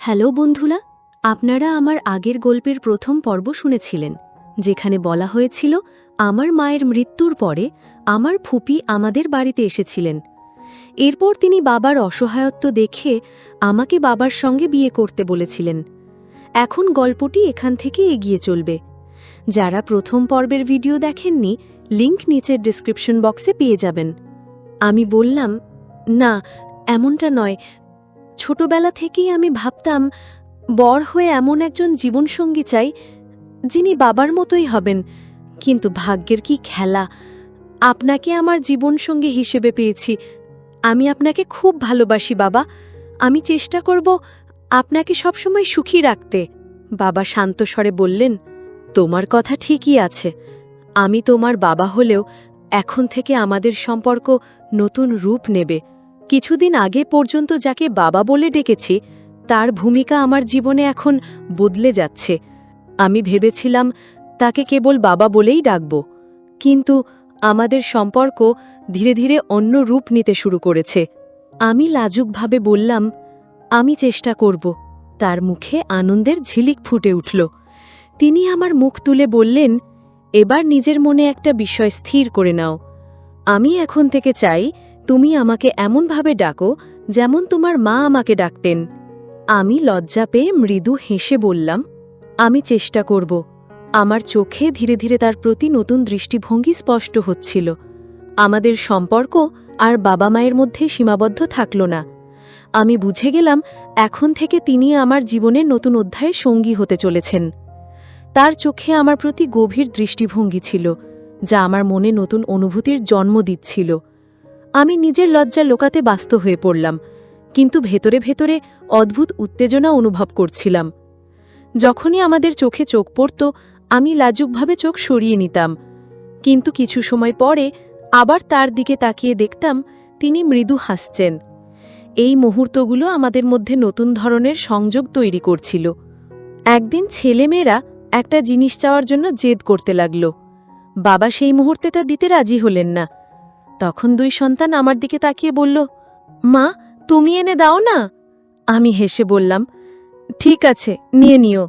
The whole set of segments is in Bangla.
হ্যালো বন্ধুরা, আপনারা আমার আগের গল্পের প্রথম পর্ব শুনেছিলেন, যেখানে বলা হয়েছিল আমার মায়ের মৃত্যুর পরে আমার ফুপি আমাদের বাড়িতে এসেছিলেন। এরপর তিনি বাবার অসহায়ত্ব দেখে আমাকে বাবার সঙ্গে বিয়ে করতে বলেছিলেন। এখন গল্পটি এখান থেকে এগিয়ে চলবে। যারা প্রথম পর্বের ভিডিও দেখেননি, লিংক নিচের ডিসক্রিপশন বক্সে পেয়ে যাবেন। আমি বললাম, না, এমনটা নয়। ছোটবেলা থেকেই আমি ভাবতাম বড় হয়ে এমন একজন জীবনসঙ্গী চাই যিনি বাবার মতোই হবেন, কিন্তু ভাগ্যের কি খেলা, আপনাকে আমার জীবনসঙ্গী হিসেবে পেয়েছি। আমি আপনাকে খুব ভালোবাসি বাবা। আমি চেষ্টা করব আপনাকে সবসময় সুখী রাখতে। বাবা শান্ত স্বরে বললেন, তোমার কথা ঠিকই আছে। আমি তোমার বাবা হলেও এখন থেকে আমাদের সম্পর্ক নতুন রূপ নেবে। কিছুদিন আগে পর্যন্ত যাকে বাবা বলে ডেকেছি, তার ভূমিকা আমার জীবনে এখন বদলে যাচ্ছে। আমি ভেবেছিলাম তাকে কেবল বাবা বলেই ডাকব, কিন্তু আমাদের সম্পর্ক ধীরে ধীরে অন্য রূপ নিতে শুরু করেছে। আমি লাজুকভাবে বললাম, আমি চেষ্টা করব। তার মুখে আনন্দের ঝিলিক ফুটে উঠল। তিনি আমার মুখ তুলে বললেন, এবার নিজের মনে একটা বিষয় স্থির করে নাও। আমি এখন থেকে চাই তুমি আমাকে এমনভাবে ডাকো যেমন তোমার মা আমাকে ডাকতেন। আমি লজ্জা পেয়ে মৃদু হেসে বললাম, আমি চেষ্টা করব। আমার চোখে ধীরে ধীরে তার প্রতি নতুন দৃষ্টিভঙ্গি স্পষ্ট হচ্ছিল। আমাদের সম্পর্ক আর বাবা মায়ের মধ্যে সীমাবদ্ধ থাকল না। আমি বুঝে গেলাম এখন থেকে তিনি আমার জীবনের নতুন অধ্যায়ের সঙ্গী হতে চলেছেন। তার চোখে আমার প্রতি গভীর দৃষ্টিভঙ্গি ছিল, যা আমার মনে নতুন অনুভূতির জন্ম দিচ্ছিল। আমি নিজের লজ্জা লোকাতে ব্যস্ত হয়ে পড়লাম, কিন্তু ভেতরে ভেতরে অদ্ভুত উত্তেজনা অনুভব করছিলাম। যখনই আমাদের চোখে চোখ পড়ত, আমি লাজুকভাবে চোখ সরিয়ে নিতাম, কিন্তু কিছু সময় পরে আবার তার দিকে তাকিয়ে দেখতাম তিনি মৃদু হাসছেন। এই মুহূর্তগুলো আমাদের মধ্যে নতুন ধরনের সংযোগ তৈরি করছিল। একদিন ছেলেমেয়েরা একটা জিনিস চাওয়ার জন্য জেদ করতে লাগল। বাবা সেই মুহূর্তে তা দিতে রাজি হলেন না। তখন দুই সন্তান আমার দিকে তাকিয়ে বলল, মা, তুমি এনে দাও না। আমি হেসে বললাম, ঠিক আছে, নিয়ে নিও।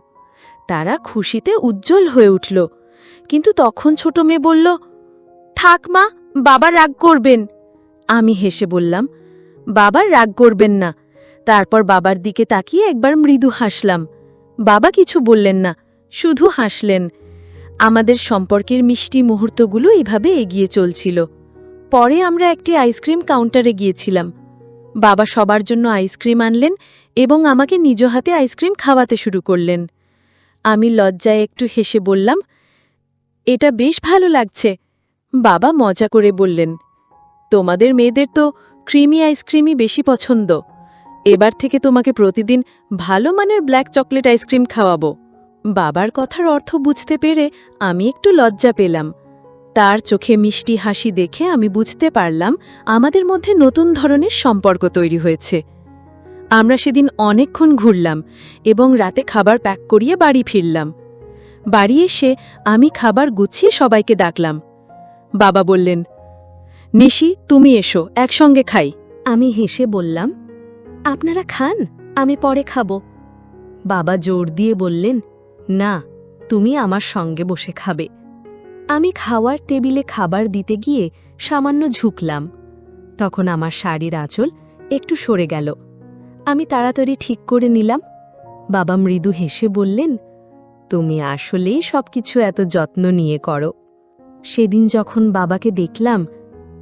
তারা খুশিতে উজ্জ্বল হয়ে উঠল, কিন্তু তখন ছোট মেয়ে বলল, থাক মা, বাবা রাগ করবেন। আমি হেসে বললাম, বাবার রাগ করবেন না। তারপর বাবার দিকে তাকিয়ে একবার মৃদু হাসলাম। বাবা কিছু বললেন না, শুধু হাসলেন। আমাদের সম্পর্কের মিষ্টি মুহূর্তগুলো এইভাবে এগিয়ে চলছিল। পরে আমরা একটি আইসক্রিম কাউন্টারে গিয়েছিলাম। বাবা সবার জন্য আইসক্রিম আনলেন এবং আমাকে নিজ হাতে আইসক্রিম খাওয়াতে শুরু করলেন। আমি লজ্জায় একটু হেসে বললাম, এটা বেশ ভালো লাগছে। বাবা মজা করে বললেন, তোমাদের মেয়েদের তো ক্রিমি আইসক্রিমই বেশি পছন্দ। এবার থেকে তোমাকে প্রতিদিন ভালো মানের ব্ল্যাক চকলেট আইসক্রিম খাওয়াবো। বাবার কথার অর্থ বুঝতে পেরে আমি একটু লজ্জা পেলাম। তার চোখে মিষ্টি হাসি দেখে আমি বুঝতে পারলাম আমাদের মধ্যে নতুন ধরনের সম্পর্ক তৈরি হয়েছে। আমরা সেদিন অনেকক্ষণ ঘুরলাম এবং রাতে খাবার প্যাক করিয়ে বাড়ি ফিরলাম। বাড়ি এসে আমি খাবার গুছিয়ে সবাইকে ডাকলাম। বাবা বললেন, নিশি, তুমি এসো, একসঙ্গে খাই। আমি হেসে বললাম, আপনারা খান, আমি পরে খাবো। বাবা জোর দিয়ে বললেন, না, তুমি আমার সঙ্গে বসে খাবে। আমি খাওয়ার টেবিলে খাবার দিতে গিয়ে সামান্য ঝুঁকলাম। তখন আমার শাড়ির আঁচল একটু সরে গেল। আমি তাড়াতাড়ি ঠিক করে নিলাম। বাবা মৃদু হেসে বললেন, তুমি আসলেই সবকিছু এত যত্ন নিয়ে করো। সেদিন যখন বাবাকে দেখলাম,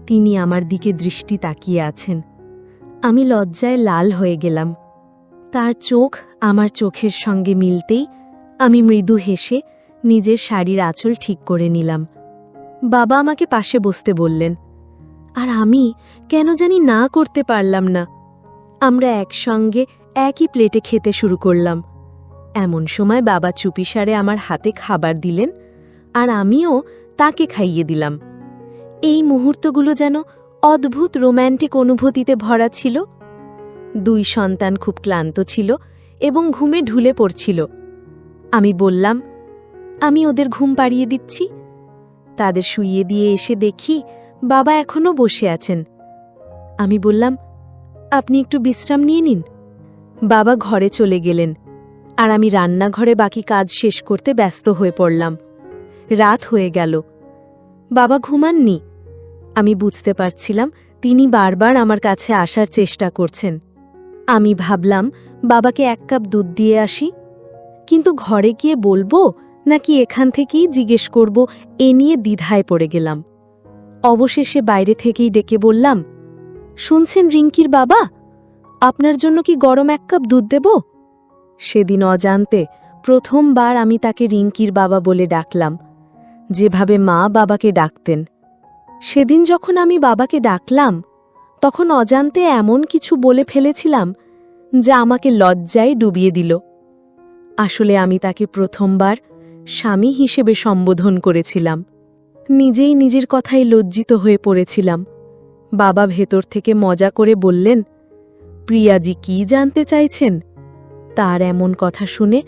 তিনি আমার দিকে দৃষ্টি তাকিয়ে আছেন। আমি লজ্জায় লাল হয়ে গেলাম। তার চোখ আমার চোখের সঙ্গে মিলতেই আমি মৃদু হেসে নিজের শাড়ির আঁচল ঠিক করে নিলাম। বাবা আমাকে পাশে বসতে বললেন, আর আমি কেন জানি না করতে পারলাম না। আমরা একসঙ্গে একই প্লেটে খেতে শুরু করলাম। এমন সময় বাবা চুপিসারে আমার হাতে খাবার দিলেন, আর আমিও তাকে খাইয়ে দিলাম। এই মুহূর্তগুলো যেন অদ্ভুত রোম্যান্টিক অনুভূতিতে ভরা ছিল। দুই সন্তান খুব ক্লান্ত ছিল এবং ঘুমে ঢুলে পড়ছিল। আমি বললাম, আমি ওদের ঘুম পাড়িয়ে দিচ্ছি। তাদের শুইয়ে দিয়ে এসে দেখি বাবা এখনও বসে আছেন। আমি বললাম, আপনি একটু বিশ্রাম নিয়ে নিন। বাবা ঘরে চলে গেলেন, আর আমি রান্নাঘরে বাকি কাজ শেষ করতে ব্যস্ত হয়ে পড়লাম। রাত হয়ে গেল। বাবা ঘুমাননি। আমি বুঝতে পারছিলাম তিনি বারবার আমার কাছে আসার চেষ্টা করছেন। আমি ভাবলাম বাবাকে 1 কাপ দুধ দিয়ে আসি, কিন্তু ঘরে গিয়ে বলবো নাকি এখান থেকেই জিজ্ঞেস করব, এ নিয়ে দ্বিধায় পড়ে গেলাম। অবশেষে বাইরে থেকেই ডেকে বললাম, শুনছেন রিঙ্কির বাবা, আপনার জন্য কি গরম 1 কাপ দুধ দেব? সেদিন অজান্তে প্রথমবার আমি তাকে রিঙ্কির বাবা বলে ডাকলাম, যেভাবে মা বাবাকে ডাকতেন। সেদিন যখন আমি বাবাকে ডাকলাম, তখন অজান্তে এমন কিছু বলে ফেলেছিলাম যা আমাকে লজ্জায় ডুবিয়ে দিল। আসলে আমি তাকে প্রথমবার স্বামী হিসেবে সম্বোধন করেছিলাম। নিজেই নিজের কথায় লজ্জিত হয়ে পড়েছিলাম। বাবা ভেতর থেকে মজা করে বললেন, প্রিয়াজি কি জানতে চাইছেন? তার এমন কথা শুনে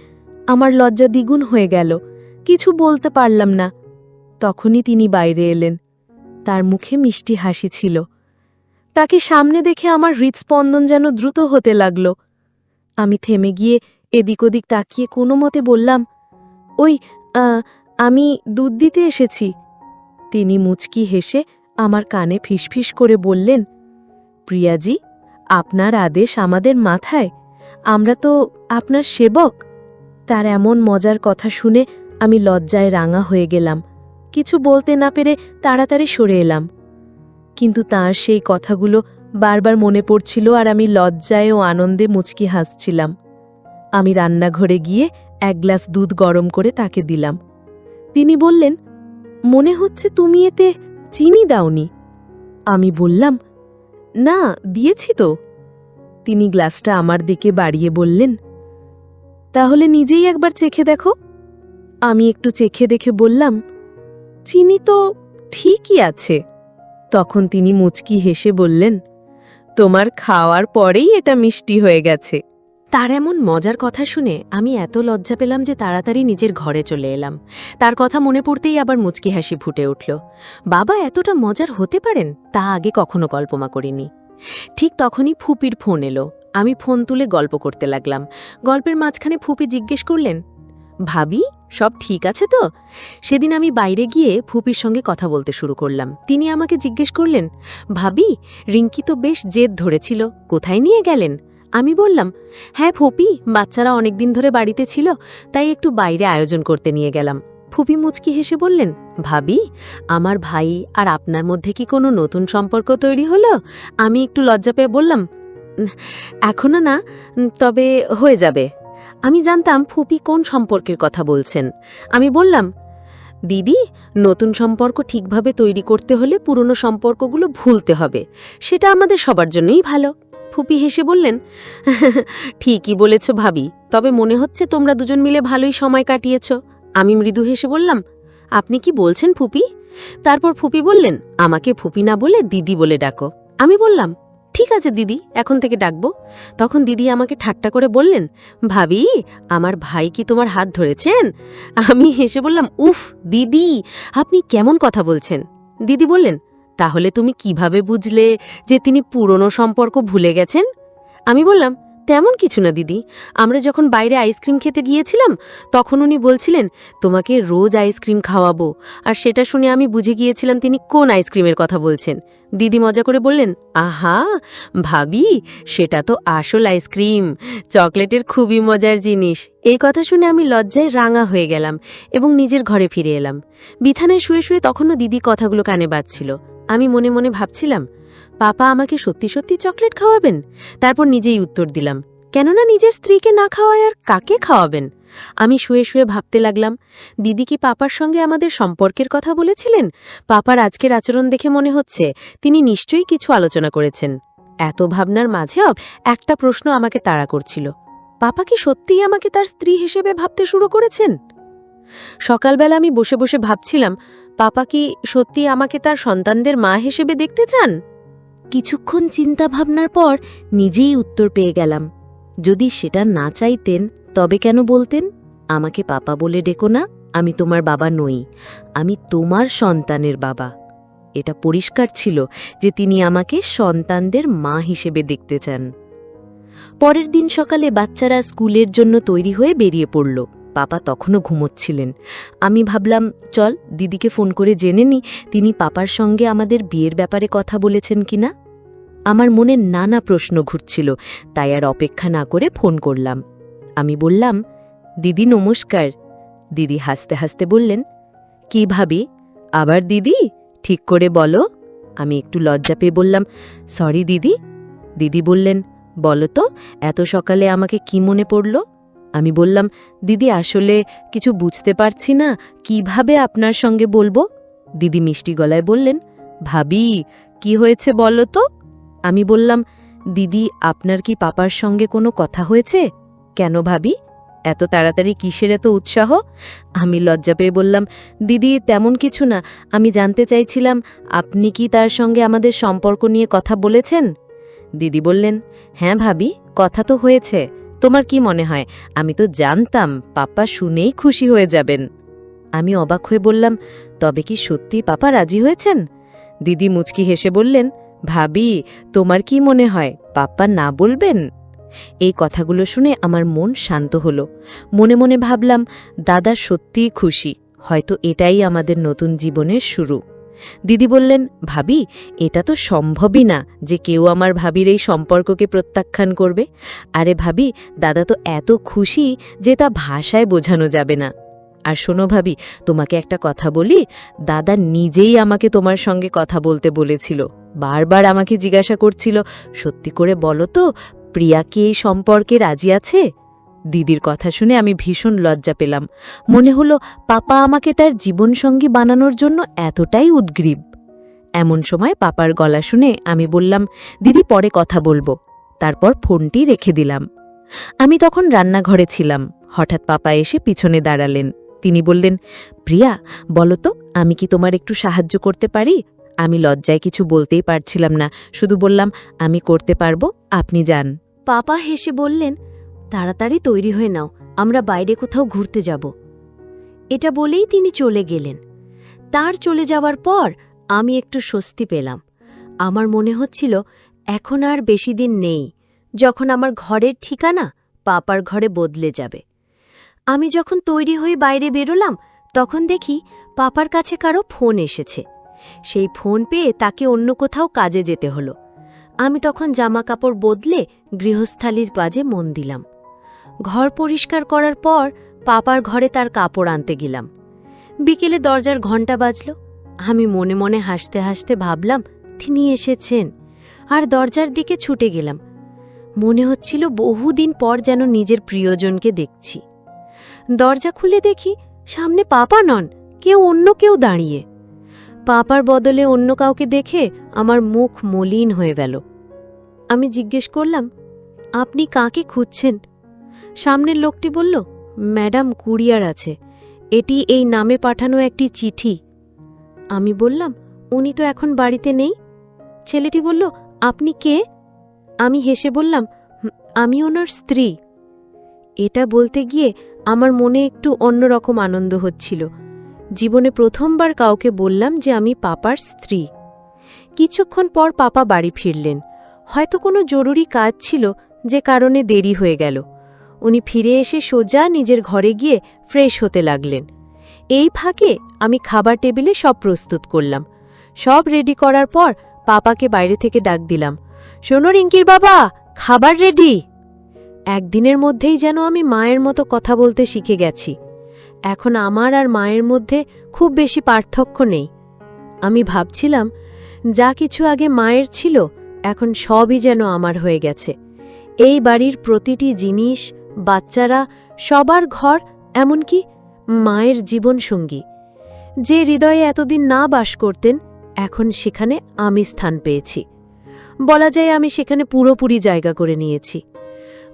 আমার লজ্জা দ্বিগুণ হয়ে গেল। কিছু বলতে পারলাম না। তখনই তিনি বাইরে এলেন। তার মুখে মিষ্টি হাসি ছিল। তাকে সামনে দেখে আমার হৃৎস্পন্দন যেন দ্রুত হতে লাগল। আমি থেমে গিয়ে এদিক ওদিক তাকিয়ে কোনো মতে বললাম, ওই আমি দুধ দিতে এসেছি। তিনি মুচকি হেসে আমার কানে ফিসফিস করে বললেন, প্রিয়াজি, আপনার আদেশ আমাদের মাথায়, আমরা তো আপনার সেবক। তার এমন মজার কথা শুনে আমি লজ্জায় রাঙা হয়ে গেলাম। কিছু বলতে না পেরে তাড়াতাড়ি সরে এলাম। কিন্তু তার সেই কথাগুলো বারবার মনে পড়ছিল, আর আমি লজ্জায় ও আনন্দে মুচকি হাসছিলাম। আমি রান্নাঘরে গিয়ে 1 গ্লাস দুধ গরম করে তাকে দিলাম। তিনি বললেন, মনে হচ্ছে তুমি এতে চিনি দাওনি। আমি বললাম, না, দিয়েছি তো। তিনি গ্লাসটা আমার দিকে বাড়িয়ে বললেন, তাহলে নিজেই একবার চেখে দেখো। আমি একটু চেখে দেখে বললাম, চিনি তো ঠিকই আছে। তখন তিনি মুচকি হেসে বললেন, তোমার খাওয়ার পরেই এটা মিষ্টি হয়ে গেছে। তার এমন মজার কথা শুনে আমি এত লজ্জা পেলাম যে তাড়াতাড়ি নিজের ঘরে চলে এলাম। তার কথা মনে পড়তেই আবার মুচকি হাসি ফুটে উঠল। বাবা এতটা মজার হতে পারেন তা আগে কখনো কল্পনা করিনি। ঠিক তখনই ফুপির ফোন এলো। আমি ফোন তুলে গল্প করতে লাগলাম। গল্পের মাঝখানে ফুপি জিজ্ঞেস করলেন, ভাবি, সব ঠিক আছে তো? সেদিন আমি বাইরে গিয়ে ফুপির সঙ্গে কথা বলতে শুরু করলাম। তিনি আমাকে জিজ্ঞেস করলেন, ভাবি, রিঙ্কি তো বেশ জেদ ধরেছিল, কোথায় নিয়ে গেলেন? আমি বললাম, হ্যাঁ ফুপি, বাচ্চারা অনেকদিন ধরে বাড়িতে ছিল, তাই একটু বাইরে আয়োজন করতে নিয়ে গেলাম। ফুপি মুচকি হেসে বললেন, ভাবি, আমার ভাই আর আপনার মধ্যে কি কোনো নতুন সম্পর্ক তৈরি হলো? আমি একটু লজ্জা পেয়ে বললাম, এখনো না, তবে হয়ে যাবে। আমি জানতাম ফুপি কোন সম্পর্কের কথা বলছেন। আমি বললাম, দিদি, নতুন সম্পর্ক ঠিকভাবে তৈরি করতে হলে পুরনো সম্পর্কগুলো ভুলতে হবে, সেটা আমাদের সবার জন্যই ভালো। ফুপি হেসে বললেন, ঠিকই বলেছ ভাবি, তবে মনে হচ্ছে তোমরা দুজন মিলে ভালোই সময় কাটিয়েছ। আমি মৃদু হেসে বললাম, আপনি কি বলছেন ফুপি? তারপর ফুপি বললেন, আমাকে ফুপি না বলে দিদি বলে ডাকো। আমি বললাম, ঠিক আছে দিদি, এখন থেকে ডাকবো। তখন দিদি আমাকে ঠাট্টা করে বললেন, ভাবি, আমার ভাই কি তোমার হাত ধরেছেন? আমি হেসে বললাম, উফ দিদি, আপনি কেমন কথা বলছেন? দিদি বললেন, তাহলে তুমি কিভাবে বুঝলে যে তিনি পুরনো সম্পর্ক ভুলে গেছেন? আমি বললাম, তেমন কিছু না দিদি, আমরা যখন বাইরে আইসক্রিম খেতে গিয়েছিলাম তখন উনি বলছিলেন তোমাকে রোজ আইসক্রিম খাওয়াবো, আর সেটা শুনে আমি বুঝে গিয়েছিলাম তিনি কোন আইসক্রিমের কথা বলছেন। দিদি মজা করে বললেন, আহা ভাবি, সেটা তো আসল আইসক্রিম, চকলেটের খুবই মজার জিনিস। এই কথা শুনে আমি লজ্জায় রাঙা হয়ে গেলাম এবং নিজের ঘরে ফিরে এলাম। বিছানায় শুয়ে শুয়ে তখনও দিদি কথাগুলো কানে বাজছিল। আমি মনে মনে ভাবছিলাম, পাপা আমাকে সত্যি সত্যি চকলেট খাওয়াবেন? তারপর নিজেই উত্তর দিলাম, কেননা নিজের স্ত্রীকে না খাওয়ায় আর কাকে খাওয়াবেন? আমি শুয়ে শুয়ে ভাবতে লাগলাম, দিদি কি পাপার সঙ্গে আমাদের সম্পর্কের কথা বলেছিলেন? পাপার আজকের আচরণ দেখে মনে হচ্ছে তিনি নিশ্চয়ই কিছু আলোচনা করেছেন। এত ভাবনার মাঝেও একটা প্রশ্ন আমাকে তাড়া করছিল, পাপা কি সত্যিই আমাকে তার স্ত্রী হিসেবে ভাবতে শুরু করেছেন? সকালবেলা আমি বসে বসে ভাবছিলাম, পাপা কি সত্যি আমাকে তার সন্তানদের মা হিসেবে দেখতে চান? কিছুক্ষণ চিন্তা ভাবনার পর নিজেই উত্তর পেয়ে গেলাম, যদি সেটা না চাইতেন তবে কেন বলতেন, আমাকে পাপা বলে ডেকো না, আমি তোমার বাবা নই, আমি তোমার সন্তানের বাবা। এটা পরিষ্কার ছিল যে তিনি আমাকে সন্তানদের মা হিসেবে দেখতে চান। পরের দিন সকালে বাচ্চারা স্কুলের জন্য তৈরি হয়ে বেরিয়ে পড়ল। পাপা তখনও ঘুমোচ্ছিলেন। আমি ভাবলাম, চল দিদিকে ফোন করে জেনে নি তিনি পাপার সঙ্গে আমাদের বিয়ের ব্যাপারে কথা বলেছেন কিনা। আমার মনে নানা প্রশ্ন ঘুরছিল, তাই আর অপেক্ষা না করে ফোন করলাম। আমি বললাম, দিদি নমস্কার। দিদি হাসতে হাসতে বললেন, কি ভাবি, আবার দিদি, ঠিক করে বলো। আমি একটু লজ্জা পেয়ে বললাম, সরি দিদি। দিদি বললেন, বলো তো, এত সকালে আমাকে কি মনে পড়ল? আমি বললাম, দিদি আসলে কিছু বুঝতে পারছি না, কিভাবে আপনার সঙ্গে বলবো। দিদি মিষ্টি গলায় বললেন, ভাবি, কি হয়েছে বলো তো। আমি বললাম, দিদি আপনার কি পাপার সঙ্গে কোনো কথা হয়েছে? কেন ভাবি, এত তাড়াতাড়ি কিসের এত উৎসাহ? আমি লজ্জা পেয়ে বললাম, দিদি তেমন কিছু না, আমি জানতে চাইছিলাম আপনি কি তার সঙ্গে আমাদের সম্পর্ক নিয়ে কথা বলেছেন? দিদি বললেন, হ্যাঁ ভাবি, কথা তো হয়েছে। তোমার কি মনে হয়, আমি তো জানতাম পাপা শুনেই খুশি হয়ে যাবেন। আমি অবাক হয়ে বললাম, তবে কি সত্যি পাপা রাজি হয়েছেন? দিদি মুচকি হেসে বললেন, ভাবি, তোমার কি মনে হয় পাপা না বলবেন? এই কথাগুলো শুনে আমার মন শান্ত হলো। মনে মনে ভাবলাম, দাদা সত্যিই খুশি, হয়তো এটাই আমাদের নতুন জীবনের শুরু। দিদি বললেন, ভাবি, এটা তো সম্ভবই না যে কেউ আমার ভাবির এই সম্পর্ককে প্রত্যাখ্যান করবে। আরে ভাবি, দাদা তো এত খুশি যে তা ভাষায় বোঝানো যাবে না। আর শোনো ভাবি, তোমাকে একটা কথা বলি, দাদা নিজেই আমাকে তোমার সঙ্গে কথা বলতে বলেছিল। বারবার আমাকে জিজ্ঞাসা করছিল, সত্যি করে বলো তো, প্রিয়া কি এই সম্পর্কে রাজি আছে? দিদির কথা শুনে আমি ভীষণ লজ্জা পেলাম। মনে হলো পাপা আমাকে তার জীবনসঙ্গী বানানোর জন্য এতটাই উদ্গ্রীব। এমন সময় পাপার গলা শুনে আমি বললাম, দিদি পরে কথা বলবো। তারপর ফোনটি রেখে দিলাম। আমি তখন রান্নাঘরে ছিলাম। হঠাৎ পাপা এসে পিছনে দাঁড়ালেন। তিনি বললেন, প্রিয়া, বলো তো, আমি কি তোমার একটু সাহায্য করতে পারি? আমি লজ্জায় কিছু বলতেই পারছিলাম না, শুধু বললাম, আমি করতে পারবো, আপনি যান। পাপা হেসে বললেন, তাড়াতাড়ি তৈরি হয়ে নাও, আমরা বাইরে কোথাও ঘুরতে যাব। এটা বলেই তিনি চলে গেলেন। তার চলে যাওয়ার পর আমি একটু স্বস্তি পেলাম। আমার মনে হচ্ছিল এখন আর বেশি দিন নেই, যখন আমার ঘরের ঠিকানা পাপার ঘরে বদলে যাবে। আমি যখন তৈরি হয়ে বাইরে বেরোলাম, তখন দেখি পাপার কাছে কারো ফোন এসেছে। সেই ফোন পেয়ে তাকে অন্য কোথাও কাজে যেতে হলো। আমি তখন জামা কাপড় বদলে গৃহস্থালির কাজে মন দিলাম। ঘর পরিষ্কার করার পর পাপার ঘরে তার কাপড় আনতে গেলাম। বিকেলে দরজার ঘণ্টা বাজল। আমি মনে মনে হাসতে হাসতে ভাবলাম, তিনি এসেছেন, আর দরজার দিকে ছুটে গেলাম। মনে হচ্ছিল বহুদিন পর যেন নিজের প্রিয়জনকে দেখছি। দরজা খুলে দেখি সামনে পাপা নন, অন্য কেউ দাঁড়িয়ে। পাপার বদলে অন্য কাউকে দেখে আমার মুখ মলিন হয়ে গেল। আমি জিজ্ঞেস করলাম, আপনি কাকে খুঁজছেন? সামনের লোকটি বলল, ম্যাডাম, কুরিয়ার আছে, এটি এই নামে পাঠানো একটি চিঠি। আমি বললাম, উনি তো এখন বাড়িতে নেই। ছেলেটি বলল, আপনি কে? আমি হেসে বললাম, আমি ওনার স্ত্রী। এটা বলতে গিয়ে আমার মনে একটু অন্যরকম আনন্দ হচ্ছিল। জীবনে প্রথমবার কাউকে বললাম যে আমি পাপার স্ত্রী। কিছুক্ষণ পর পাপা বাড়ি ফিরলেন। হয়তো কোনো জরুরি কাজ ছিল, যে কারণে দেরি হয়ে গেল। উনি ফিরে এসে সোজা নিজের ঘরে গিয়ে ফ্রেশ হতে লাগলেন। এই ফাঁকে আমি খাবার টেবিলে সব প্রস্তুত করলাম। সব রেডি করার পর পাপাকে বাইরে থেকে ডাক দিলাম, শোনো রিঙ্কির বাবা, খাবার রেডি। একদিনের মধ্যেই যেন আমি মায়ের মতো কথা বলতে শিখে গেছি। এখন আমার আর মায়ের মধ্যে খুব বেশি পার্থক্য নেই। আমি ভাবছিলাম, যা কিছু আগে মায়ের ছিল, এখন সবই যেন আমার হয়ে গেছে। এই বাড়ির প্রতিটি জিনিস, বাচ্চারা, সবার ঘর, এমনকি মায়ের জীবনসঙ্গী, যে হৃদয়ে এতদিন না বাস করতেন, এখন সেখানে আমি স্থান পেয়েছি। বলা যায় আমি সেখানে পুরোপুরি জায়গা করে নিয়েছি।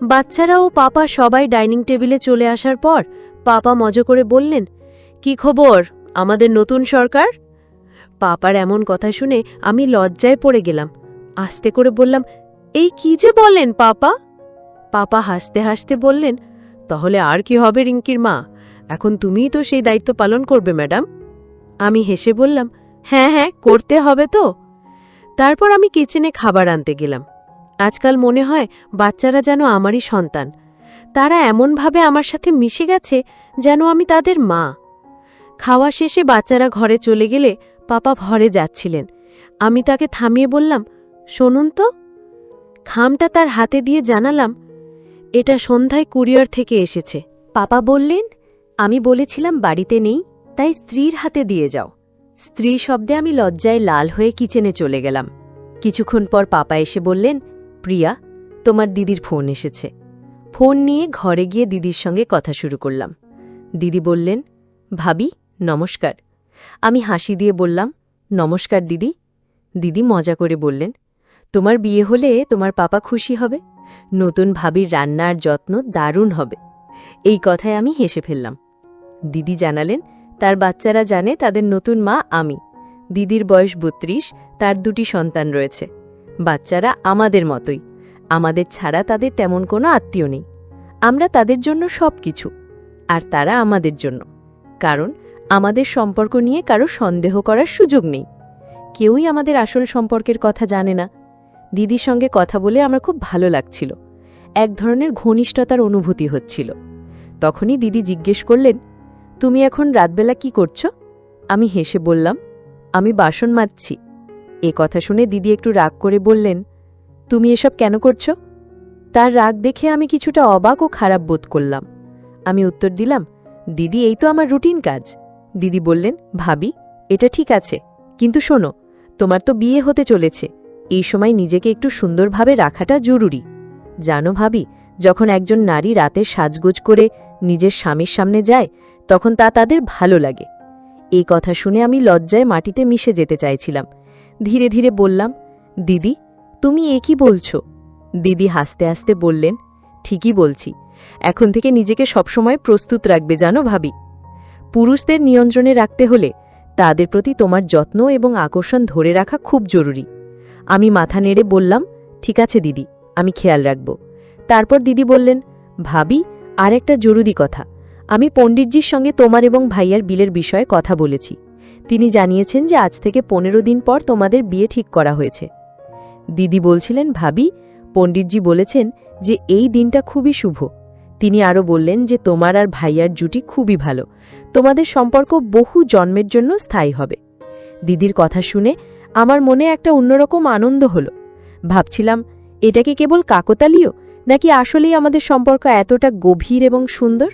বাচ্চারা ও পাপা সবাই ডাইনিং টেবিলে চলে আসার পর পাপা মজা করে বললেন, কি খবর আমাদের নতুন সরকার? পাপার এমন কথা শুনে আমি লজ্জায় পড়ে গেলাম। আস্তে করে বললাম, এই কি যে বলেন পাপা? পাপা হাসতে হাসতে বললেন, তাহলে আর কি হবে রিঙ্কির মা, এখন তুমিই তো সেই দায়িত্ব পালন করবে ম্যাডাম। আমি হেসে বললাম, হ্যাঁ হ্যাঁ, করতে হবে তো। তারপর আমি কিচেনে খাবার আনতে গেলাম। আজকাল মনে হয় বাচ্চারা যেন আমারই সন্তান। তারা এমনভাবে আমার সাথে মিশে গেছে যেন আমি তাদের মা। খাওয়া শেষে বাচ্চারা ঘরে চলে গেলে পাপা ঘরে যাচ্ছিলেন। আমি তাকে থামিয়ে বললাম, শুনুন তো। খামটা তার হাতে দিয়ে জানালাম, এটা সন্ধ্যায় কুরিয়ার থেকে এসেছে। পাপা বললেন, আমি বলেছিলাম বাড়িতে নেই, তাই স্ত্রীর হাতে দিয়ে যাও। স্ত্রী শব্দে আমি লজ্জায় লাল হয়ে কিচেনে চলে গেলাম। কিছুক্ষণ পর পাপা এসে বললেন, প্রিয়া, তোমার দিদির ফোন এসেছে। ফোন নিয়ে ঘরে গিয়ে দিদির সঙ্গে কথা শুরু করলাম। দিদি বললেন, ভাবি নমস্কার। আমি হাসি দিয়ে বললাম, নমস্কার দিদি। দিদি মজা করে বললেন, তোমার বিয়ে হলে তোমার পাপা খুশি হবে। নতুন ভাবির রান্নার যত্ন দারুণ হবে। এই কথায় আমি হেসে ফেললাম। দিদি জানালেন, তার বাচ্চারা জানে তাদের নতুন মা আমি। দিদির বয়স ৩২, তার ২টি সন্তান রয়েছে। বাচ্চারা আমাদের মতোই। আমাদের ছাড়া তাদের তেমন কোনো আত্মীয় নেই। আমরা তাদের জন্য সব কিছু, আর তারা আমাদের জন্য। কারণ আমাদের সম্পর্ক নিয়ে কারো সন্দেহ করার সুযোগ নেই। কেউই আমাদের আসল সম্পর্কের কথা জানে না। দিদির সঙ্গে কথা বলে আমার খুব ভালো লাগছিল। এক ধরনের ঘনিষ্ঠতার অনুভূতি হচ্ছিল। তখনই দিদি জিজ্ঞেস করলেন, তুমি এখন রাতবেলা কি করছো? আমি হেসে বললাম, আমি বাসন মাজছি। এ কথা শুনে দিদি একটু রাগ করে বললেন, তুমি এসব কেন করছো? তার রাগ দেখে আমি কিছুটা অবাক ও খারাপ বোধ করলাম। আমি উত্তর দিলাম, দিদি, এই তো আমার রুটিন কাজ। দিদি বললেন, ভাবি, এটা ঠিক আছে, কিন্তু শোনো, তোমার তো বিয়ে হতে চলেছে। এই সময় নিজেকে একটু সুন্দরভাবে রাখাটা জরুরি। জানো ভাবি, যখন একজন নারী রাতের সাজগোজ করে নিজের স্বামীর সামনে যায়, তখন তা তাদের ভালো লাগে। এই কথা শুনে আমি লজ্জায় মাটিতে মিশে যেতে চাইছিলাম। ধীরে ধীরে বললাম, দিদি, তুমি এ কি বলছো? দিদি হাসতে হাসতে বললেন, ঠিকই বলছি। এখন থেকে নিজেকে সবসময় প্রস্তুত রাখবে, জানো ভাবি। পুরুষদের নিয়ন্ত্রণে রাখতে হলে তাদের প্রতি তোমার যত্ন এবং আকর্ষণ ধরে রাখা খুব জরুরি। আমি মাথা নেড়ে বললাম, ঠিক আছে দিদি, আমি খেয়াল রাখব। তারপর দিদি বললেন, ভাবি, আর একটা জরুরি কথা। আমি পণ্ডিতজির সঙ্গে তোমার এবং ভাইয়ার বিলের বিষয়ে কথা বলেছি। তিনি জানিয়েছেন যে আজ থেকে ১৫ দিন পর তোমাদের বিয়ে ঠিক করা হয়েছে। দিদি বলছিলেন, ভাবি, পণ্ডিতজি বলেছেন যে এই দিনটা খুবই শুভ। তিনি আরও বললেন যে তোমার আর ভাইয়ার জুটি খুবই ভালো। তোমাদের সম্পর্ক বহু জন্মের জন্য স্থায়ী হবে। দিদির কথা শুনে আমার মনে একটা অন্যরকম আনন্দ হলো। ভাবছিলাম, এটা কি কেবল কাকতালীয়, নাকি আসলেই আমাদের সম্পর্ক এতটা গভীর এবং সুন্দর?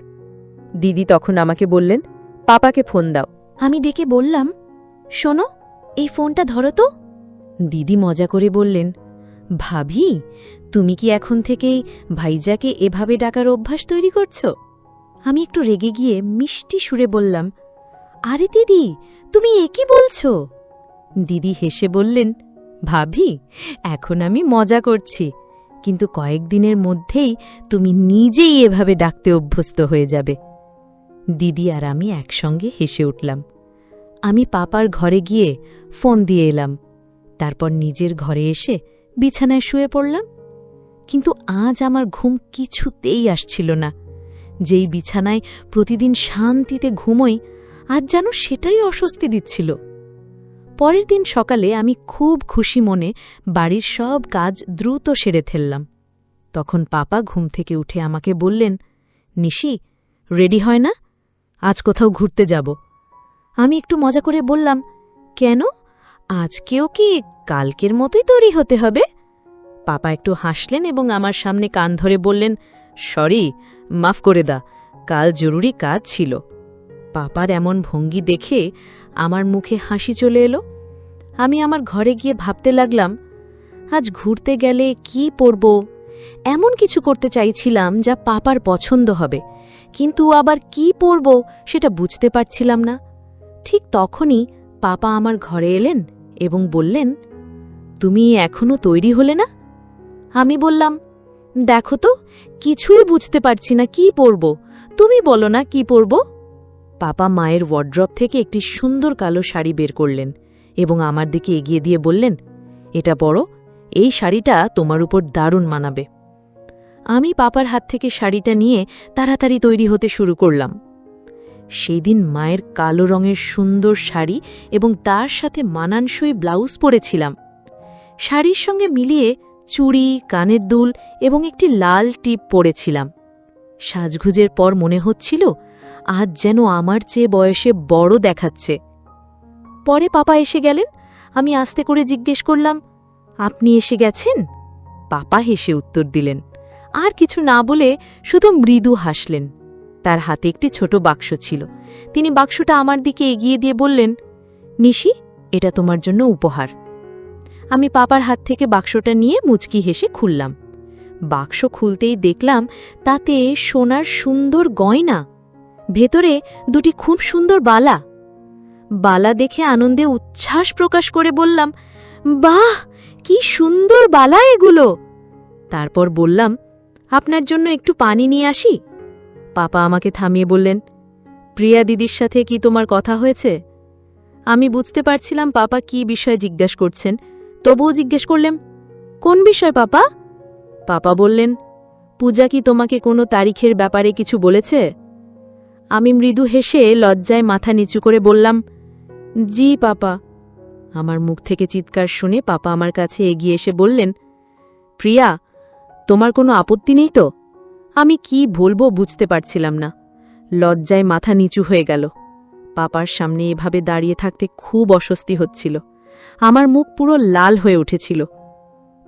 দিদি তখন আমাকে বললেন, পাপাকে ফোন দাও। আমি ডেকে বললাম, শোনো, এই ফোনটা ধরো তো। দিদি মজা করে বললেন, ভাবি, তুমি কি এখন থেকেই ভাইজাকে এভাবে ডাকার অভ্যাস তৈরি করছো? আমি একটু রেগে গিয়ে মিষ্টি সুরে বললাম, আরে দিদি, তুমি এ কি বলছো? দিদি হেসে বললেন, ভাবি, এখন আমি মজা করছি, কিন্তু কয়েকদিনের মধ্যেই তুমি নিজেই এভাবে ডাকতে অভ্যস্ত হয়ে যাবে। দিদি আর আমি একসঙ্গে হেসে উঠলাম। আমি পাপার ঘরে গিয়ে ফোন দিয়ে এলাম। তারপর নিজের ঘরে এসে বিছানায় শুয়ে পড়লাম। কিন্তু আজ আমার ঘুম কিছুতেই আসছিল না। যেই বিছানায় প্রতিদিন শান্তিতে ঘুমোই, আজ যেন সেটাই অস্বস্তি দিচ্ছিল। পরের দিন সকালে আমি খুব খুশি মনে বাড়ির সব কাজ দ্রুত সেরে ফেললাম। তখন পাপা ঘুম থেকে উঠে আমাকে বললেন, নিশি, রেডি হয় না? আজ কোথাও ঘুরতে যাব। আমি একটু মজা করে বললাম, কেন? আজকেও কি কালকের মতোই তৈরি হতে হবে? পাপা একটু হাসলেন এবং আমার সামনে কান ধরে বললেন, সরি, মাফ করে দা, কাল জরুরি কাজ ছিল। পাপার এমন ভঙ্গি দেখে আমার মুখে হাসি চলে এলো। আমি আমার ঘরে গিয়ে ভাবতে লাগলাম, আজ ঘুরতে গেলে কি পরব। এমন কিছু করতে চাইছিলাম যা পাপার পছন্দ হবে, কিন্তু আবার কি পরব সেটা বুঝতে পারছিলাম না। ঠিক তখনই পাপা আমার ঘরে এলেন এবং বললেন, তুমি এখনো তৈরি হলে না? আমি বললাম, দেখো তো, কিছুই বুঝতে পারছি না কি পরব, তুমি বলো না কি পরব। পাপা মায়ের ওয়ার্ড্রপ থেকে একটি সুন্দর কালো শাড়ি বের করলেন এবং আমার দিকে এগিয়ে দিয়ে বললেন, এটা পরো, এই শাড়িটা তোমার উপর দারুণ মানাবে। আমি পাপার হাত থেকে শাড়িটা নিয়ে তাড়াতাড়ি তৈরি হতে শুরু করলাম। সেই দিন মায়ের কালো রঙের সুন্দর শাড়ি এবং তার সাথে মানানসই ব্লাউজ পরেছিলাম। শাড়ির সঙ্গে মিলিয়ে চুড়ি, কানের দুল এবং একটি লাল টিপ পরেছিলাম। সাজগুজের পর মনে হচ্ছিল আজ যেন আমার চেয়ে বয়সে বড় দেখাচ্ছে। পরে পাপা এসে গেলেন। আমি আস্তে করে জিজ্ঞেস করলাম, আপনি এসে গেছেন? পাপা হেসে উত্তর দিলেন, আর কিছু না বলে শুধু মৃদু হাসলেন। তার হাতে একটি ছোট বাক্স ছিল। তিনি বাক্সটা আমার দিকে এগিয়ে দিয়ে বললেন, নিশি, এটা তোমার জন্য উপহার। আমি পাপার হাত থেকে বাক্সটা নিয়ে মুচকি হেসে খুললাম। বাক্স খুলতেই দেখলাম তাতে সোনার সুন্দর গয়না, ভেতরে দুটি খুব সুন্দর বালা। বালা দেখে আনন্দে উচ্ছ্বাস প্রকাশ করে বললাম, বাহ, কি সুন্দর বালা এগুলো। তারপর বললাম, আপনার জন্য একটু পানি নিয়ে আসি। পাপা আমাকে থামিয়ে বললেন, প্রিয়া দিদির সাথে কি তোমার কথা হয়েছে? আমি বুঝতে পারছিলাম পাপা কি বিষয়ে জিজ্ঞাসা করছেন, তবুও জিজ্ঞেস করলাম, কোন বিষয় পাপা? পাপা বললেন, পূজা কি তোমাকে কোনো তারিখের ব্যাপারে কিছু বলেছে? আমি মৃদু হেসে লজ্জায় মাথা নিচু করে বললাম, জি পাপা। আমার মুখ থেকে চিৎকার শুনে পাপা আমার কাছে এগিয়ে এসে বললেন, প্রিয়া, তোমার কোনো আপত্তি নেই তো? আমি কি বলবো বুঝতে পারছিলাম না। লজ্জায় মাথা নিচু হয়ে গেল। পাপার সামনে এভাবে দাঁড়িয়ে থাকতে খুব অস্বস্তি হচ্ছিল। আমার মুখ পুরো লাল হয়ে উঠেছিল।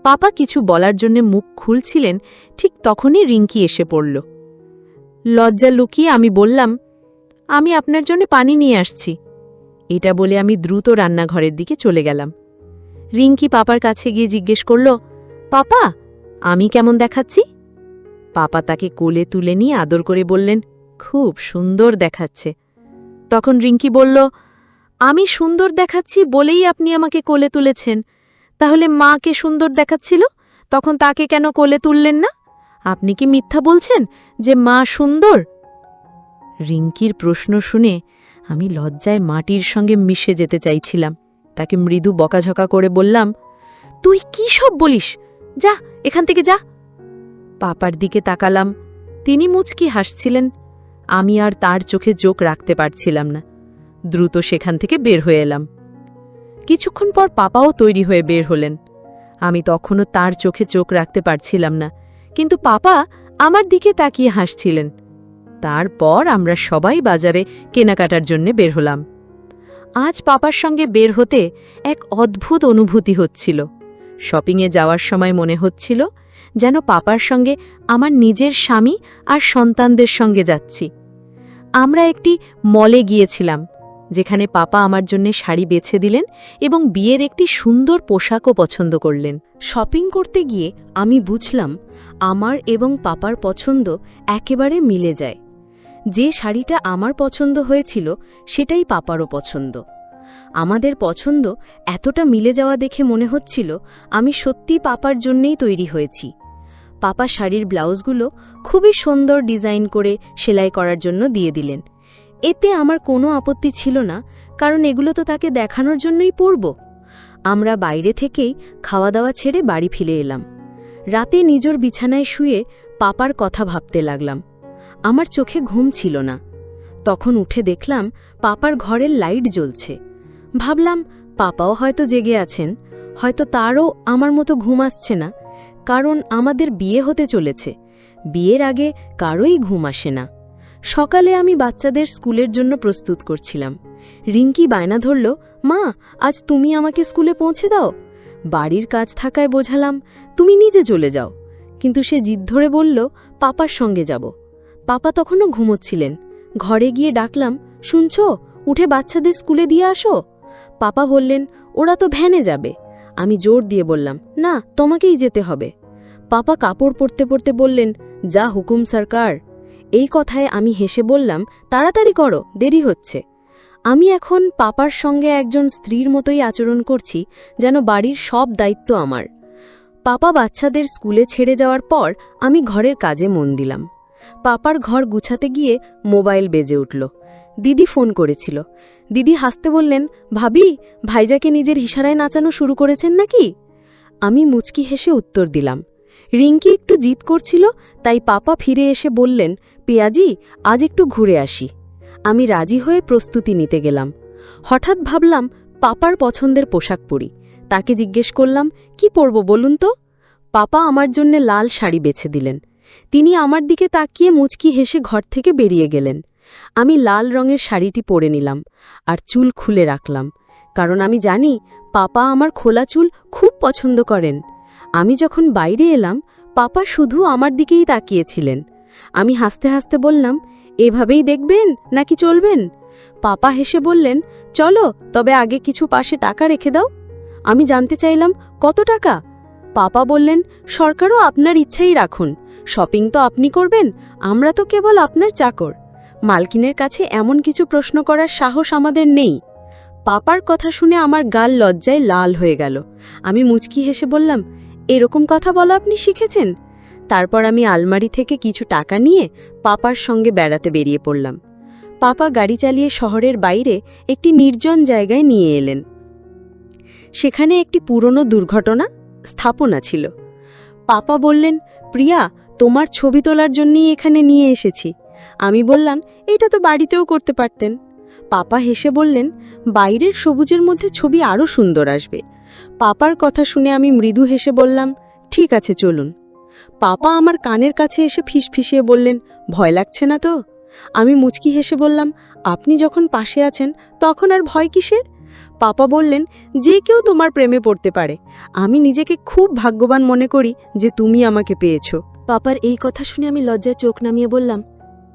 পাপা কিছু বলার জন্য মুখ খুলছিলেন, ঠিক তখনই রিঙ্কি এসে পড়ল। লজ্জা লুকিয়ে আমি বললাম, আমি আপনার জন্য পানি নিয়ে আসছি। এটা বলে আমি দ্রুত রান্নাঘরের দিকে চলে গেলাম। রিঙ্কি পাপার কাছে গিয়ে জিজ্ঞেস করল, পাপা, আমি কেমন দেখাচ্ছি? পাপা তাকে কোলে তুলে নিয়ে আদর করে বললেন, খুব সুন্দর দেখাচ্ছে। তখন রিঙ্কি বলল, আমি সুন্দর দেখাচ্ছি বলেই আপনি আমাকে কোলে তুলেছেন। তাহলে মাকে সুন্দর দেখাচ্ছিল, তখন তাকে কেন কোলে তুললেন না? আপনি কি মিথ্যা বলছেন যে মা সুন্দর? রিঙ্কির প্রশ্ন শুনে আমি লজ্জায় মাটির সঙ্গে মিশে যেতে চাইছিলাম। তাকে মৃদু বকাঝকা করে বললাম, তুই কি সব বলিস? যা, এখান থেকে যা। পাপার দিকে তাকালাম। তিনি মুচকি হাসছিলেন। আমি আর তার চোখে চোখ রাখতে পারছিলাম না। দ্রুত সেখান থেকে বের হয়ে এলাম। কিছুক্ষণ পর পাপাও তৈরি হয়ে বের হলেন। আমি তখনও তার চোখে চোখ রাখতে পারছিলাম না, কিন্তু পাপা আমার দিকে তাকিয়ে হাসছিলেন। তারপর আমরা সবাই বাজারে কেনাকাটার জন্য বের হলাম। আজ পাপার সঙ্গে বের হতে এক অদ্ভুত অনুভূতি হচ্ছিল। শপিংয়ে যাওয়ার সময় মনে হচ্ছিল যেন পাপার সঙ্গে আমার নিজের স্বামী আর সন্তানদের সঙ্গে যাচ্ছি। আমরা একটি মলে গিয়েছিলাম, যেখানে পাপা আমার জন্য শাড়ি বেছে দিলেন এবং বিয়ের একটি সুন্দর পোশাকও পছন্দ করলেন। শপিং করতে গিয়ে আমি বুঝলাম আমার এবং পাপার পছন্দ একেবারে মিলে যায়। যে শাড়িটা আমার পছন্দ হয়েছিল সেটাই পাপারও পছন্দ। আমাদের পছন্দ এতটা মিলে যাওয়া দেখে মনে হচ্ছিল আমি সত্যি পাপার জন্যেই তৈরি হয়েছি। পাপা শাড়ির ব্লাউজগুলো খুবই সুন্দর ডিজাইন করে সেলাই করার জন্য দিয়ে দিলেন। এতে আমার কোনো আপত্তি ছিল না, কারণ এগুলো তো তাকে দেখানোর জন্যই পরব। আমরা বাইরে থেকেই খাওয়া দাওয়া ছেড়ে বাড়ি ফিরে এলাম। রাতে নিজের বিছানায় শুয়ে পাপার কথা ভাবতে লাগলাম। আমার চোখে ঘুম ছিল না। তখন উঠে দেখলাম পাপার ঘরের লাইট জ্বলছে। ভাবলাম পাপাও হয়তো জেগে আছেন, হয়তো তারও আমার মতো ঘুম আসছে না, কারণ আমাদের বিয়ে হতে চলেছে। বিয়ের আগে কারোই ঘুম আসে না। সকালে আমি বাচ্চাদের স্কুলের জন্য প্রস্তুত করছিলাম। রিঙ্কি বায়না ধরল, মা, আজ তুমি আমাকে স্কুলে পৌঁছে দাও। বাড়ির কাজ থাকায় বোঝালাম, তুমি নিজে চলে যাও, কিন্তু সে জিদ ধরে বলল, পাপার সঙ্গে যাব। পাপা তখনও ঘুমোচ্ছিলেন। ঘরে গিয়ে ডাকলাম, শুনছ, উঠে বাচ্চাদের স্কুলে দিয়ে আসো। পাপা বললেন, ওরা তো ভ্যানে যাবে। আমি জোর দিয়ে বললাম, না, তোমাকেই যেতে হবে। পাপা কাপড় পরতে পরতে বললেন, যা হুকুম সরকার। এই কথায় আমি হেসে বললাম, তাড়াতাড়ি করো, দেরি হচ্ছে। আমি এখন পাপার সঙ্গে একজন স্ত্রীর মতোই আচরণ করছি, যেন বাড়ির সব দায়িত্ব আমার। পাপা বাচ্চাদের স্কুলে ছেড়ে যাওয়ার পর আমি ঘরের কাজে মন দিলাম। পাপার ঘর গুছাতে গিয়ে মোবাইল বেজে উঠল। দিদি ফোন করেছিল। দিদি হাসতে বললেন, ভাবি, ভাইজাকে নিজের ইশারায় নাচানো শুরু করেছেন নাকি? আমি মুচকি হেসে উত্তর দিলাম। রিঙ্কি একটু জিদ করছিল, তাই পাপা ফিরে এসে বললেন, পেয়াজি, আজ একটু ঘুরে আসি। আমি রাজি হয়ে প্রস্তুতি নিতে গেলাম। হঠাৎ ভাবলাম পাপার পছন্দের পোশাক পরি। তাকে জিজ্ঞেস করলাম, কি পরব বলুন তো? পাপা আমার জন্যে লাল শাড়ি বেছে দিলেন। তিনি আমার দিকে তাকিয়ে মুচকি হেসে ঘর থেকে বেরিয়ে গেলেন। আমি লাল রঙের শাড়িটি পরে নিলাম আর চুল খুলে রাখলাম, কারণ আমি জানি পাপা আমার খোলা চুল খুব পছন্দ করেন। আমি যখন বাইরে এলাম, পাপা শুধু আমার দিকেই তাকিয়েছিলেন। আমি হাসতে হাসতে বললাম, এভাবেই দেখবেন নাকি চলবেন? পাপা হেসে বললেন, চলো, তবে আগে কিছু পাশে টাকা রেখে দাও। আমি জানতে চাইলাম, কত টাকা? পাপা বললেন, সরকারও আপনার ইচ্ছাই রাখুন, শপিং তো আপনি করবেন, আমরা তো কেবল আপনার চাকর। মালকিনের কাছে এমন কিছু প্রশ্ন করার সাহস আমাদের নেই। পাপার কথা শুনে আমার গাল লজ্জায় লাল হয়ে গেল। আমি মুচকি হেসে বললাম, এরকম কথা বলা আপনি শিখেছেন? তারপর আমি আলমারি থেকে কিছু টাকা নিয়ে পাপার সঙ্গে বেড়াতে বেরিয়ে পড়লাম। পাপা গাড়ি চালিয়ে শহরের বাইরে একটি নির্জন জায়গায় নিয়ে এলেন। সেখানে একটি পুরনো দুর্ঘটনা স্থাপনা ছিল। পাপা বললেন, প্রিয়া, তোমার ছবি তোলার জন্যই এখানে নিয়ে এসেছি। আমি বললাম, এটা তো বাড়িতেও করতে পারতেন। পাপা হেসে বললেন, বাইরের সবুজের মধ্যে ছবি আরও সুন্দর আসবে। পাপার কথা শুনে আমি মৃদু হেসে বললাম, ঠিক আছে, চলুন। পাপা আমার কানের কাছে এসে ফিসফিসিয়ে বললেন, ভয় লাগছে না তো? আমি মুচকি হেসে বললাম, আপনি যখন পাশে আছেন তখন আর ভয় কিসের? পাপা বললেন, যে কেউ তোমার প্রেমে পড়তে পারে। আমি নিজেকে খুব ভাগ্যবান মনে করি যে তুমি আমাকে পেয়েছ। পাপার এই কথা শুনে আমি লজ্জায় চোখ নামিয়ে বললাম,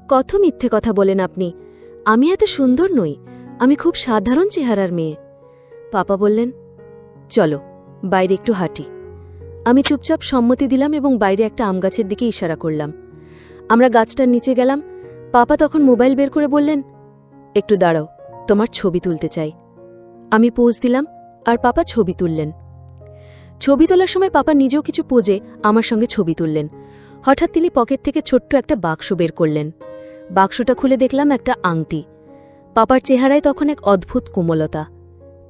কত মিথ্যে কথা বলেন আপনি। আমি এত সুন্দর নই, আমি খুব সাধারণ চেহারার মেয়ে। পাপা বললেন, চলো বাইরে একটু হাঁটি। আমি চুপচাপ সম্মতি দিলাম এবং বাইরে একটা আম গাছের দিকে ইশারা করলাম। আমরা গাছটার নিচে গেলাম। পাপা তখন মোবাইল বের করে বললেন, একটু দাঁড়াও, তোমার ছবি তুলতে চাই। আমি পোজ দিলাম আর পাপা ছবি তুললেন। ছবি তোলার সময় পাপা নিজেও কিছু পোজে আমার সঙ্গে ছবি তুললেন। হঠাৎ তিনি পকেট থেকে ছোট্ট একটা বাক্স বের করলেন। বাক্সটা খুলে দেখলাম একটা আংটি। পাপার চেহারায় তখন এক অদ্ভুত কোমলতা।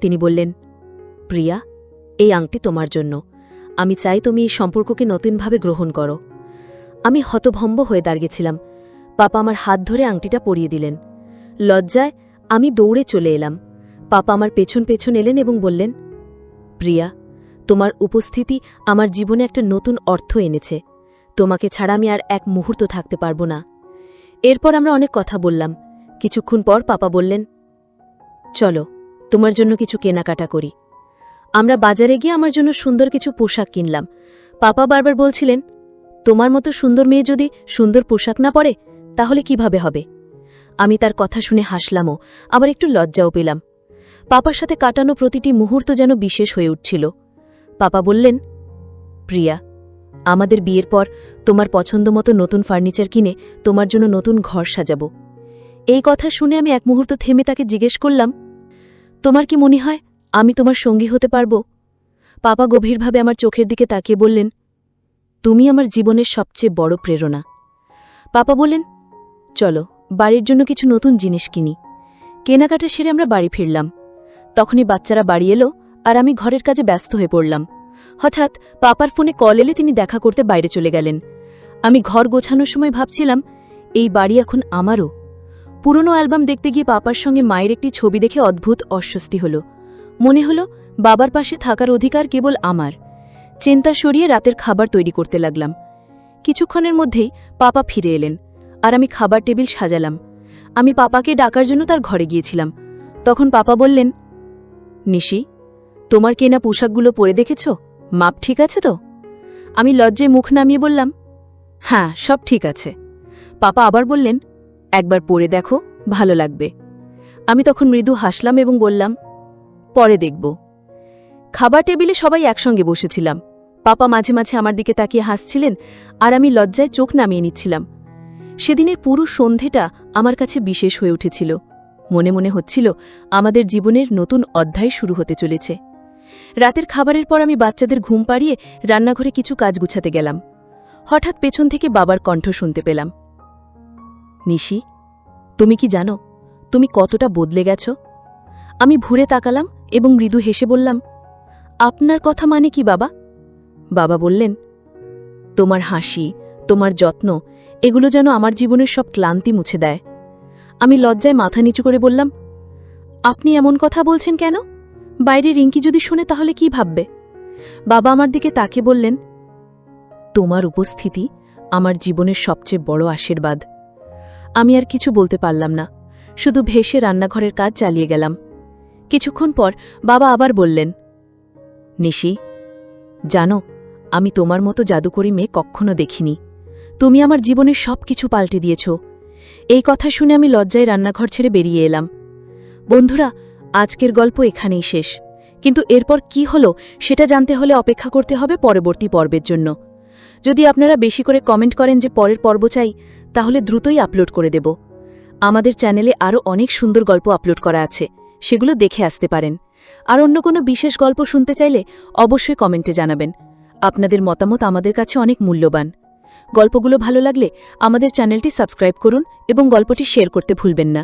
তিনি বললেন, প্রিয়া, এই আংটি তোমার জন্য। আমি চাই তুমি এই সম্পর্ককে নতুনভাবে গ্রহণ করো। আমি হতভম্ব হয়ে দাঁড়িয়েছিলাম। পাপা আমার হাত ধরে আংটিটা পরিয়ে দিলেন। লজ্জায় আমি দৌড়ে চলে এলাম। পাপা আমার পেছন পেছন এলেন এবং বললেন, প্রিয়া, তোমার উপস্থিতি আমার জীবনে একটা নতুন অর্থ এনেছে। তোমাকে ছাড়া আমি আর এক মুহূর্ত থাকতে পারব না। এরপর আমরা অনেক কথা বললাম। কিছুক্ষণ পর পাপা বললেন, চলো, তোমার জন্য কিছু কেনাকাটা করি। আমরা বাজারে গিয়ে আমার জন্য সুন্দর কিছু পোশাক কিনলাম। পাপা বারবার বলছিলেন, তোমার মতো সুন্দর মেয়ে যদি সুন্দর পোশাক না পরে তাহলে কিভাবে হবে? আমি তার কথা শুনে হাসলামও, আবার একটু লজ্জাও পেলাম। পাপার সাথে কাটানো প্রতিটি মুহূর্ত যেন বিশেষ হয়ে উঠছিল। পাপা বললেন, প্রিয়া, আমাদের বিয়ের পর তোমার পছন্দমতো নতুন ফার্নিচার কিনে তোমার জন্য নতুন ঘর সাজাব। এই কথা শুনে আমি এক মুহূর্ত থেমে তাকে জিজ্ঞেস করলাম, তোমার কি মনে হয় আমি তোমার সঙ্গী হতে পারব? পাপা গভীরভাবে আমার চোখের দিকে তাকিয়ে বললেন, তুমি আমার জীবনের সবচেয়ে বড় প্রেরণা। পাপা বললেন, চলো বাড়ির জন্য কিছু নতুন জিনিস কিনি। কেনাকাটা সেরে আমরা বাড়ি ফিরলাম। তখনই বাচ্চারা বাড়ি এলো আর আমি ঘরের কাজে ব্যস্ত হয়ে পড়লাম। হঠাৎ পাপার ফোনে কল এলে তিনি দেখা করতে বাইরে চলে গেলেন। আমি ঘর গোছানোর সময় ভাবছিলাম, এই বাড়ি এখন আমারও। পুরনো অ্যালবাম দেখতে গিয়ে পাপার সঙ্গে মায়ের একটি ছবি দেখে অদ্ভুত অস্বস্তি হল। মনে হলো বাবার পাশে থাকার অধিকার কেবল আমার। চিন্তা সরিয়ে রাতের খাবার তৈরি করতে লাগলাম। কিছুক্ষণের মধ্যেই পাপা ফিরে এলেন আর আমি খাবার টেবিল সাজালাম। আমি পাপাকে ডাকার জন্য তার ঘরে গিয়েছিলাম। তখন পাপা বললেন, নিশি, তোমার কেনা পোশাকগুলো পরে দেখেছ? মাপ ঠিক আছে তো? আমি লজ্জায় মুখ নামিয়ে বললাম, হ্যাঁ, সব ঠিক আছে। পাপা আবার বললেন, একবার পরে দেখো, ভালো লাগবে। আমি তখন মৃদু হাসলাম এবং বললাম, পরে দেখব। খাবার টেবিলে সবাই একসঙ্গে বসেছিলাম। পাপা মাঝে মাঝে আমার দিকে তাকিয়ে হাসছিলেন আর আমি লজ্জায় চোখ নামিয়ে নিচ্ছিলাম। সেদিনের পুরো সন্ধেটা আমার কাছে বিশেষ হয়ে উঠেছিল। মনে মনে হচ্ছিল আমাদের জীবনের নতুন অধ্যায় শুরু হতে চলেছে। রাতের খাবারের পর আমি বাচ্চাদের ঘুম পাড়িয়ে রান্নাঘরে কিছু কাজ গুছাতে গেলাম। হঠাৎ পেছন থেকে বাবার কণ্ঠ শুনতে পেলাম, নিশি, তুমি কি জানো তুমি কতটা বদলে গেছ? আমি ঘুরে তাকালাম এবং মৃদু হেসে বললাম, আপনার কথা মানে কি বাবা? বাবা বললেন, তোমার হাসি, তোমার যত্ন, এগুলো যেন আমার জীবনের সব ক্লান্তি মুছে দেয়। আমি লজ্জায় মাথা নিচু করে বললাম, আপনি এমন কথা বলছেন কেন? বাইরে রিঙ্কি যদি শোনে তাহলে কি ভাববে? বাবা আমার দিকে তাকিয়ে বললেন, তোমার উপস্থিতি আমার জীবনের সবচেয়ে বড় আশীর্বাদ। আমি আর কিছু বলতে পারলাম না, শুধু ভেসে রান্নাঘরের কাজ চালিয়ে গেলাম। কিছুক্ষণ পর বাবা আবার বললেন, নিশি, জানো, আমি তোমার মতো জাদুকরী মেয়ে কখনো দেখিনি। তুমি আমার জীবনের সব কিছু পাল্টে দিয়েছ। এই কথা শুনে আমি লজ্জায় রান্নাঘর ছেড়ে বেরিয়ে এলাম। বন্ধুরা, আজকের গল্প এখানেই শেষ, কিন্তু এরপর কি হলো সেটা জানতে হলে অপেক্ষা করতে হবে পরবর্তী পর্বের জন্য। যদি আপনারা বেশি করে কমেন্ট করেন যে পরের পর্ব চাই, তাহলে দ্রুতই আপলোড করে দেব। আমাদের চ্যানেলে আরও অনেক সুন্দর গল্প আপলোড করা আছে, সেগুলো দেখে আসতে পারেন। আর অন্য কোনো বিশেষ গল্প শুনতে চাইলে অবশ্যই কমেন্টে জানাবেন। আপনাদের মতামত আমাদের কাছে অনেক মূল্যবান। গল্পগুলো ভালো লাগলে আমাদের চ্যানেলটি সাবস্ক্রাইব করুন এবং গল্পটি শেয়ার করতে ভুলবেন না।